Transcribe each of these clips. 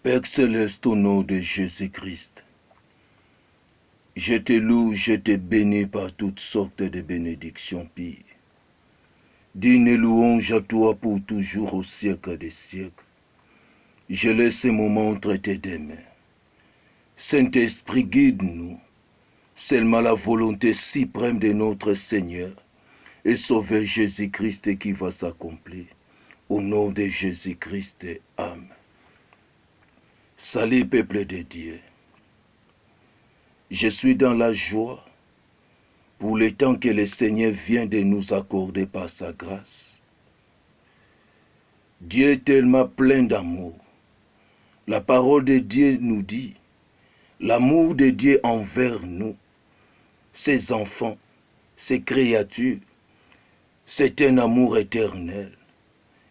Père céleste, au nom de Jésus-Christ, je te loue, je te bénis par toutes sortes de bénédictions pires. Digne louange à toi pour toujours au siècle des siècles. Je laisse ce moment entre tes deux mains. Saint-Esprit, guide-nous. Seulement la volonté suprême de notre Seigneur et Sauveur Jésus-Christ qui va s'accomplir. Au nom de Jésus-Christ, Amen. Salut, peuple de Dieu. Je suis dans la joie pour le temps que le Seigneur vient de nous accorder par sa grâce. Dieu est tellement plein d'amour. La parole de Dieu nous dit, l'amour de Dieu envers nous, ses enfants, ses créatures, c'est un amour éternel.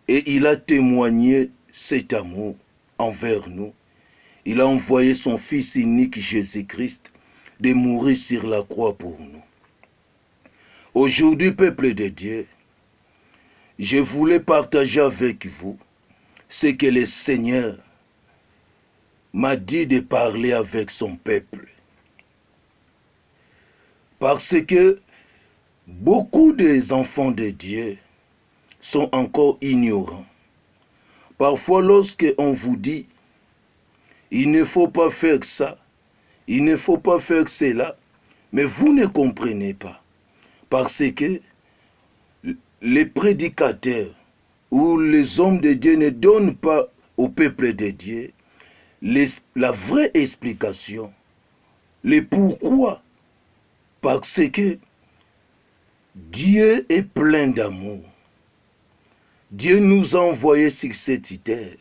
Et il a témoigné cet amour envers nous. Il a envoyé son Fils unique Jésus-Christ de mourir sur la croix pour nous. Aujourd'hui, peuple de Dieu, je voulais partager avec vous ce que le Seigneur m'a dit de parler avec son peuple. Parce que beaucoup des enfants de Dieu sont encore ignorants. Parfois, lorsque on vous dit, il ne faut pas faire ça, il ne faut pas faire cela, mais vous ne comprenez pas. Parce que les prédicateurs ou les hommes de Dieu ne donnent pas au peuple de Dieu la vraie explication, le pourquoi. Parce que Dieu est plein d'amour. Dieu nous a envoyés sur cette terre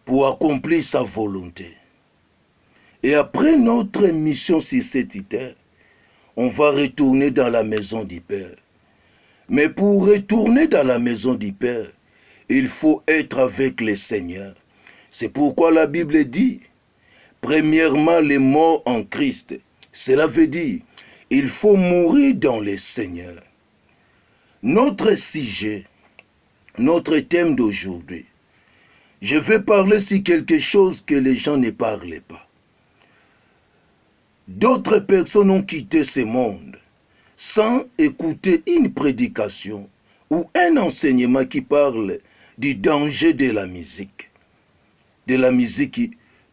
pour accomplir sa volonté. Et après notre mission sur cette terre, on va retourner dans la maison du Père. Mais pour retourner dans la maison du Père, il faut être avec le Seigneur. C'est pourquoi la Bible dit, premièrement, les morts en Christ. Cela veut dire, il faut mourir dans le Seigneur. Notre sujet, notre thème d'aujourd'hui, je vais parler sur quelque chose que les gens ne parlent pas. D'autres personnes ont quitté ce monde sans écouter une prédication ou un enseignement qui parle du danger de la musique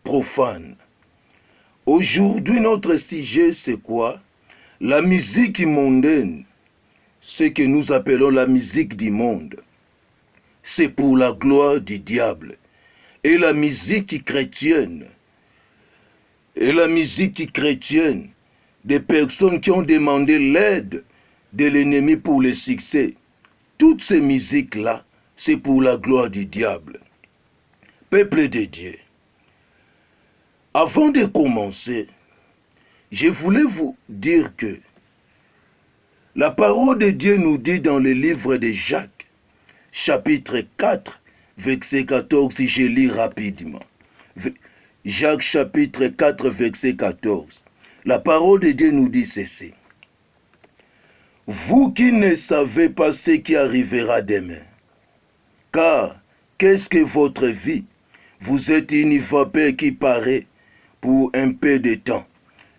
profane. Aujourd'hui, notre sujet, c'est quoi? La musique mondaine, ce que nous appelons la musique du monde, c'est pour la gloire du diable. Et la musique chrétienne, des personnes qui ont demandé l'aide de l'ennemi pour le succès, toutes ces musiques-là, c'est pour la gloire du diable. Peuple de Dieu, avant de commencer, je voulais vous dire que la parole de Dieu nous dit dans le livre de Jacques, chapitre 4, verset 14, si je lis rapidement. Jacques chapitre 4, verset 14. La parole de Dieu nous dit ceci. Vous qui ne savez pas ce qui arrivera demain, car qu'est-ce que votre vie? Vous êtes une vapeur qui paraît pour un peu de temps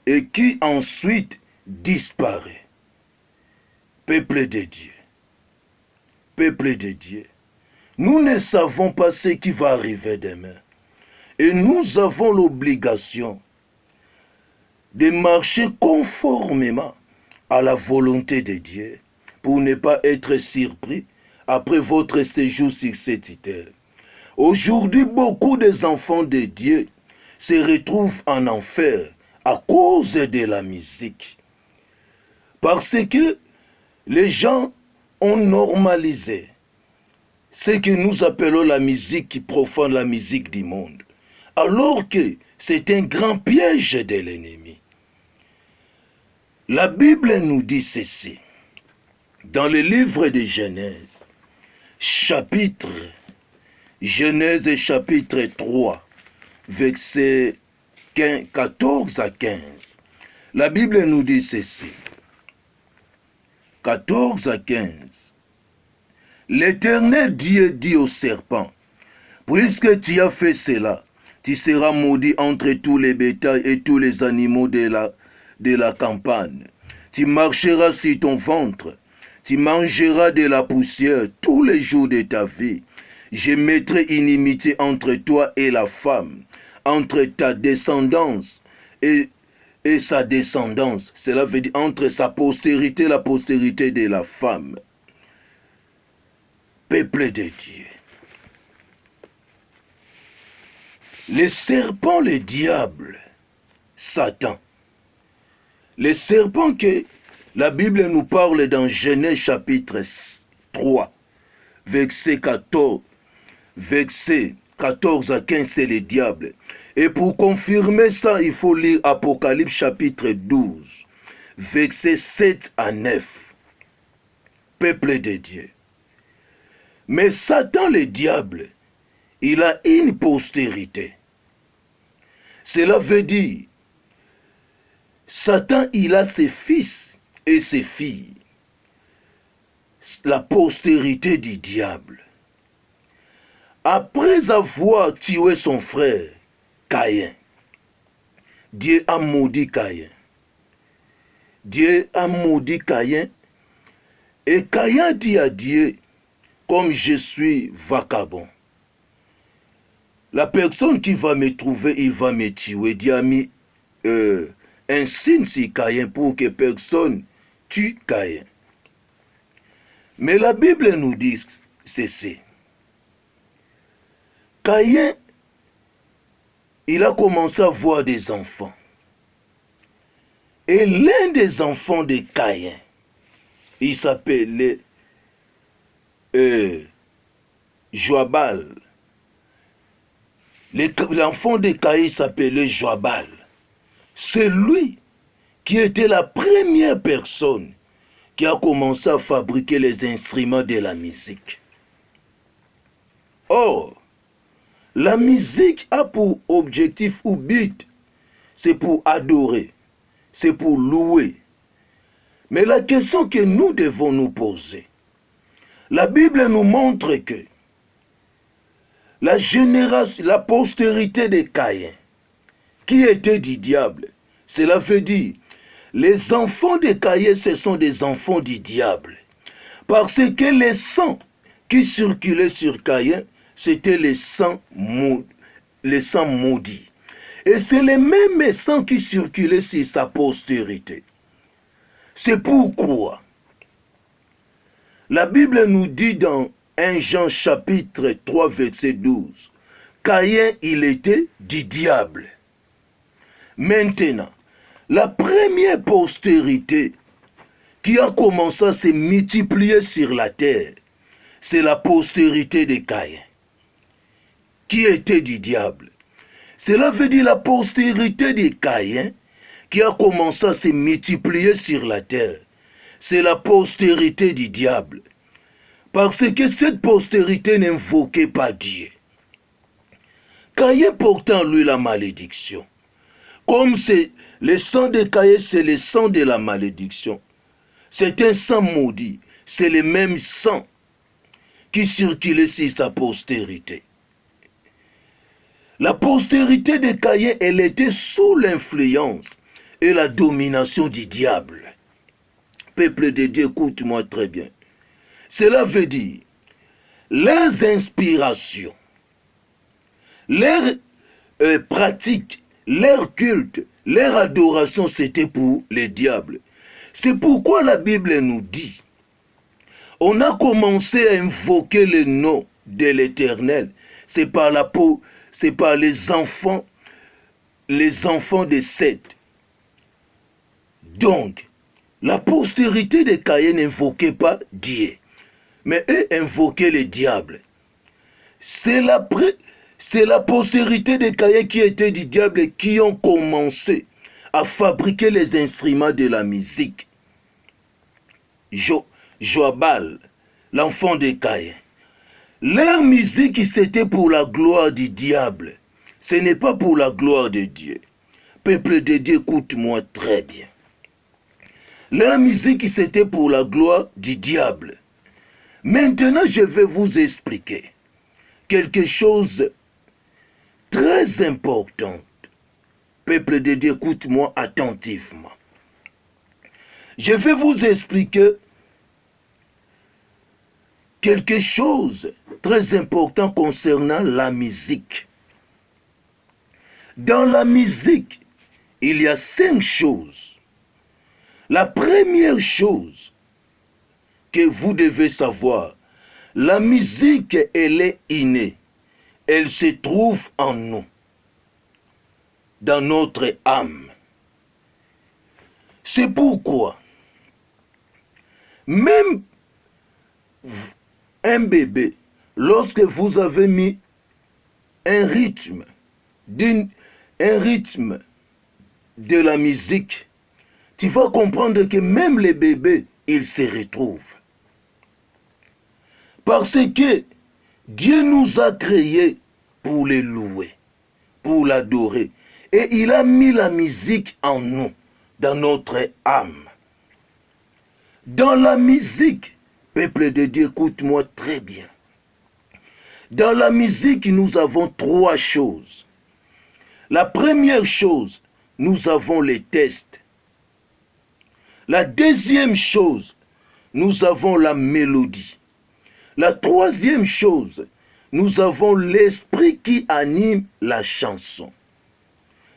et qui ensuite disparaît. Peuple de Dieu, nous ne savons pas ce qui va arriver demain. Et nous avons l'obligation de marcher conformément à la volonté de Dieu pour ne pas être surpris après votre séjour sur cette terre. Aujourd'hui, beaucoup des enfants de Dieu se retrouvent en enfer à cause de la musique. Parce que les gens ont normalisé ce que nous appelons la musique profane, la musique du monde. Alors que c'est un grand piège de l'ennemi. La Bible nous dit ceci, dans le livre de Genèse, chapitre 3, versets 14 à 15. La Bible nous dit ceci, 14 à 15. L'Éternel Dieu dit au serpent, Puisque tu as fait cela, tu seras maudit entre tous les bétails et tous les animaux de la campagne. Tu marcheras sur ton ventre, tu mangeras de la poussière tous les jours de ta vie. Je mettrai inimitié entre toi et la femme, entre ta descendance et sa descendance. Cela veut dire entre sa postérité et la postérité de la femme. Peuple de Dieu. Le serpent, le diable, Satan. Le serpent que la Bible nous parle dans Genèse chapitre 3, verset 14 à 15, c'est le diable. Et pour confirmer ça, il faut lire Apocalypse chapitre 12, verset 7 à 9. Peuple de Dieu. Mais Satan, le diable, il a une postérité. Cela veut dire, Satan, il a ses fils et ses filles. La postérité du diable. Après avoir tué son frère, Caïn, Dieu a maudit Caïn. Dieu a maudit Caïn. Et Caïn dit à Dieu, comme je suis vagabond, la personne qui va me trouver, il va me tuer. Dieu a mis un signe sur Caïn pour que personne tue Caïn. Mais la Bible nous dit ceci. Caïn, il a commencé à voir des enfants. Et l'un des enfants de Caïn, il s'appelait Joabal. L'enfant de Caïn s'appelait Joabal. C'est lui qui était la première personne qui a commencé à fabriquer les instruments de la musique. Or, la musique a pour objectif ou but, c'est pour adorer, c'est pour louer. Mais la question que nous devons nous poser, la Bible nous montre que la postérité de Caïn, qui était du diable, cela veut dire, les enfants de Caïn, ce sont des enfants du diable. Parce que les sangs qui circulaient sur Caïn, c'était les sangs maudits. Et c'est les mêmes sangs qui circulaient sur sa postérité. C'est pourquoi la Bible nous dit dans 1 Jean chapitre 3 verset 12, Caïn, il était du diable. Maintenant, la première postérité qui a commencé à se multiplier sur la terre, c'est la postérité de Caïn, qui était du diable. Cela veut dire la postérité de Caïn qui a commencé à se multiplier sur la terre. C'est la postérité du diable. Parce que cette postérité n'invoquait pas Dieu. Caïn portait en lui la malédiction. Comme c'est le sang de Caïn, c'est le sang de la malédiction. C'est un sang maudit. C'est le même sang qui circulait sur sa postérité. La postérité de Caïn, elle était sous l'influence et la domination du diable. Peuple de Dieu, écoute-moi très bien. Cela veut dire, leurs inspirations, leurs pratiques, leur culte, leur adoration, c'était pour les diables. C'est pourquoi la Bible nous dit, on a commencé à invoquer le nom de l'Éternel. C'est par la peau, c'est par les enfants de Seth. Donc, la postérité de Caïn n'invoquait pas Dieu, mais eux invoquaient le diable. C'est la postérité de Caïn qui était du diable qui ont commencé à fabriquer les instruments de la musique. Joabal, l'enfant de Caïn. Leur musique, c'était pour la gloire du diable. Ce n'est pas pour la gloire de Dieu. Peuple de Dieu, écoute-moi très bien. Leur musique, c'était pour la gloire du diable. Maintenant, je vais vous expliquer quelque chose très important. Peuple de Dieu, écoute-moi attentivement. Je vais vous expliquer quelque chose très important concernant la musique. Dans la musique, il y a 5 choses. La première chose que vous devez savoir, la musique, elle est innée. Elle se trouve en nous, dans notre âme. C'est pourquoi, même un bébé, lorsque vous avez mis un rythme de la musique, tu vas comprendre que même les bébés, ils se retrouvent. Parce que Dieu nous a créés pour les louer, pour l'adorer. Et il a mis la musique en nous, dans notre âme. Dans la musique, peuple de Dieu, écoute-moi très bien. Dans la musique, nous avons 3 choses. La première chose, nous avons les textes. La deuxième chose, nous avons la mélodie. La troisième chose, nous avons l'esprit qui anime la chanson.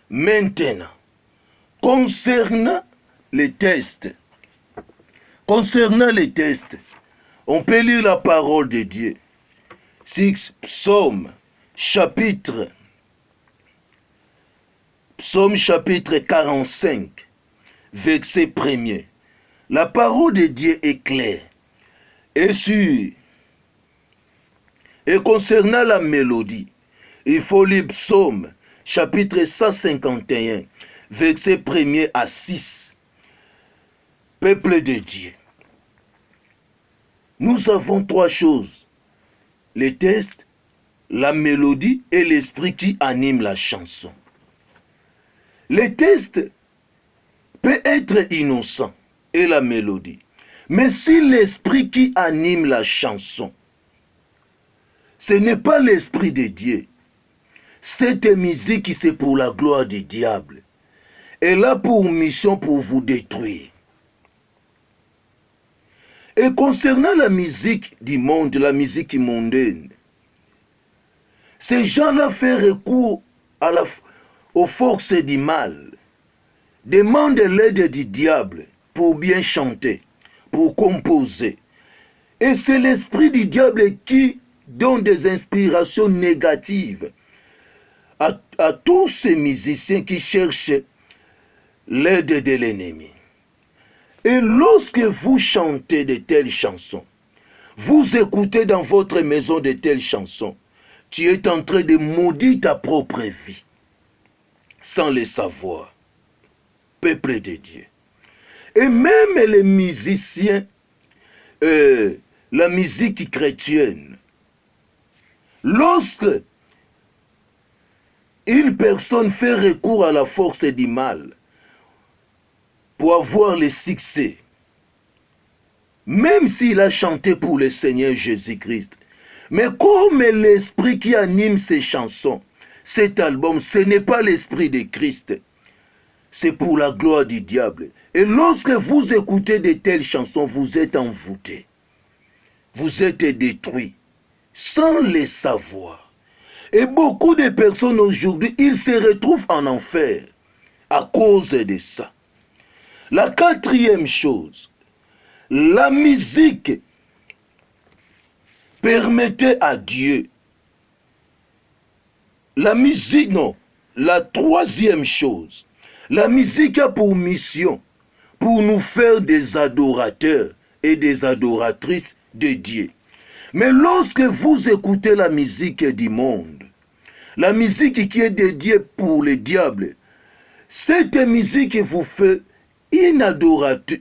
Maintenant, concernant les textes, on peut lire la parole de Dieu. 6 Psaume chapitre 45, verset 1er. La parole de Dieu est claire et sûre. Et concernant la mélodie, il faut lire Psaume chapitre 151, verset 1er à 6. Peuple de Dieu, nous avons 3 choses. Les textes, la mélodie et l'esprit qui anime la chanson. Les textes peuvent être innocents et la mélodie. Mais si l'esprit qui anime la chanson, ce n'est pas l'esprit de Dieu, cette musique, c'est pour la gloire du diable. Elle a pour mission pour vous détruire. Et concernant la musique du monde, la musique mondaine, ces gens-là font recours aux forces du mal, demandent l'aide du diable pour bien chanter, pour composer. Et c'est l'esprit du diable qui donne des inspirations négatives à tous ces musiciens qui cherchent l'aide de l'ennemi. Et lorsque vous chantez de telles chansons, vous écoutez dans votre maison de telles chansons, tu es en train de maudire ta propre vie, sans le savoir, peuple de Dieu. Et même les musiciens, la musique chrétienne, lorsque une personne fait recours à la force du mal pour avoir le succès, même s'il a chanté pour le Seigneur Jésus-Christ, mais comme l'esprit qui anime ces chansons, cet album, ce n'est pas l'esprit de Christ, c'est pour la gloire du diable. Et lorsque vous écoutez de telles chansons, vous êtes envoûtés, vous êtes détruits, sans le savoir. Et beaucoup de personnes aujourd'hui, ils se retrouvent en enfer à cause de ça. La 4e chose, la musique permettait à Dieu. La musique, non. La 3e chose, la musique a pour mission, pour nous faire des adorateurs et des adoratrices de Dieu. Mais lorsque vous écoutez la musique du monde, la musique qui est dédiée pour le diable, cette musique vous fait une adoratrice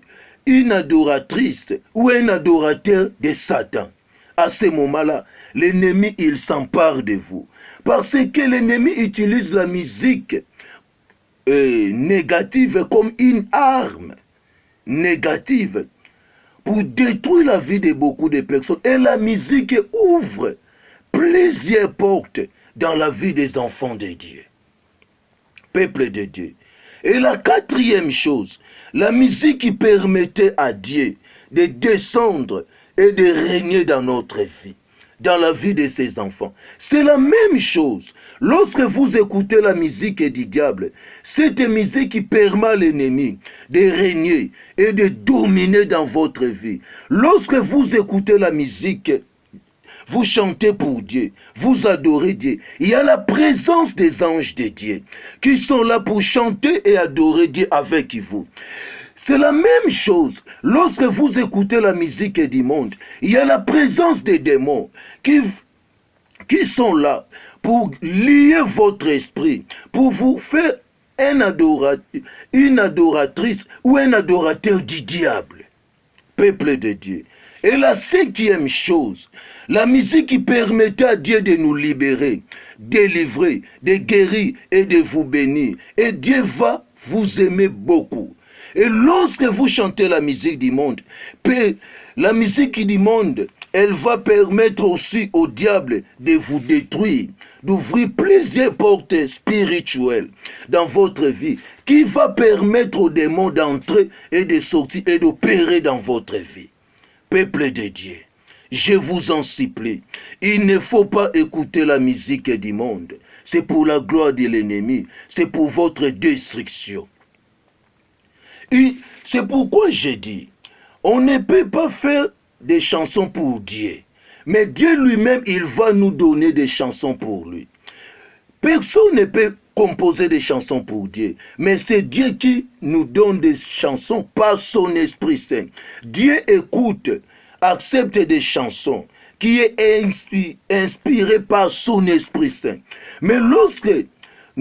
ou un adorateur de Satan. À ce moment-là, l'ennemi, il s'empare de vous. Parce que l'ennemi utilise la musique négative comme une arme négative pour détruire la vie de beaucoup de personnes. Et la musique ouvre plusieurs portes dans la vie des enfants de Dieu. Peuple de Dieu. Et la quatrième chose, la musique qui permettait à Dieu de descendre et de régner dans notre vie, dans la vie de ses enfants. C'est la même chose. Lorsque vous écoutez la musique du diable, cette musique qui permet à l'ennemi de régner et de dominer dans votre vie. Lorsque vous écoutez la musique, vous chantez pour Dieu, vous adorez Dieu. Il y a la présence des anges de Dieu qui sont là pour chanter et adorer Dieu avec vous. C'est la même chose. Lorsque vous écoutez la musique du monde, il y a la présence des démons qui sont là pour lier votre esprit, pour vous faire une adoratrice ou un adorateur du diable. Peuple de Dieu. Et la cinquième chose, la musique qui permettait à Dieu de nous libérer, délivrer, de guérir et de vous bénir. Et Dieu va vous aimer beaucoup. Et lorsque vous chantez la musique du monde, la musique du monde, elle va permettre aussi au diable de vous détruire, d'ouvrir plusieurs portes spirituelles dans votre vie, qui va permettre aux démons d'entrer et de sortir et d'opérer dans votre vie. Peuple de Dieu, je vous en supplie, il ne faut pas écouter la musique du monde. C'est pour la gloire de l'ennemi, c'est pour votre destruction. Et c'est pourquoi j'ai dit, on ne peut pas faire des chansons pour Dieu. Mais Dieu lui-même, il va nous donner des chansons pour lui. Personne ne peut composer des chansons pour Dieu. Mais c'est Dieu qui nous donne des chansons par son Esprit Saint. Dieu écoute, accepte des chansons qui est inspiré par son Esprit Saint. Mais lorsque